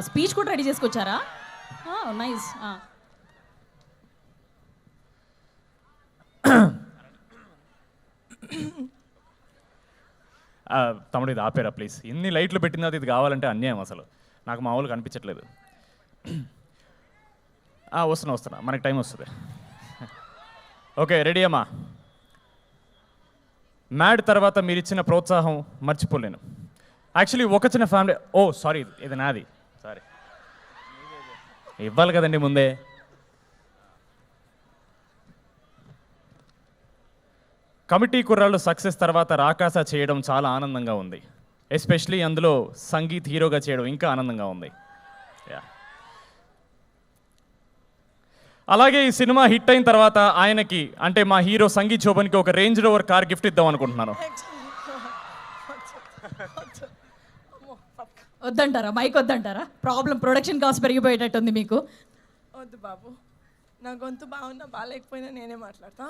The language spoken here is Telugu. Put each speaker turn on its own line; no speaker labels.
స్పీచ్ కూడా రెడీ చేసుకొచ్చారా? నైస్.
తమ్ముడు ఇది ఆపేరా ప్లీజ్. ఇన్ని లైట్లు పెట్టిన తర్వాత ఇది కావాలంటే అన్యాయం. అసలు నాకు మామూలుగా అనిపించట్లేదు. వస్తున్నా మనకి టైం వస్తుంది. ఓకే రెడీ అమ్మా. మ్యాడ్ తర్వాత మీరు ఇచ్చిన ప్రోత్సాహం మర్చిపోలేను. యాక్చువల్లీ ఒక చిన్న ఫ్యామిలీ సారీ ఇది నాది, సారీ ఇవ్వాలి కదండి ముందే. కమిటీ కుర్రాళ్ళు సక్సెస్ తర్వాత రాకాస చేయడం చాలా ఆనందంగా ఉంది. ఎస్పెషలీ అందులో సంగీత్ హీరోగా చేయడం ఇంకా ఆనందంగా ఉంది. అలాగే ఈ సినిమా హిట్ అయిన తర్వాత ఆయనకి అంటే మా హీరో సంగీత్ శోభన్కి ఒక రేంజ్ రోవర్ కార్ గిఫ్ట్ ఇద్దాం అనుకుంటున్నాను.
వద్దంటారా? మైక్ వద్దంటారా? ప్రొడక్షన్ కాస్ట్ పెరిగిపోయేటట్టుంది మీకు.
వద్దు బాబు, నా గొంతు బాగున్నా బాగాలేకపోయినా నేనే మాట్లాడతా.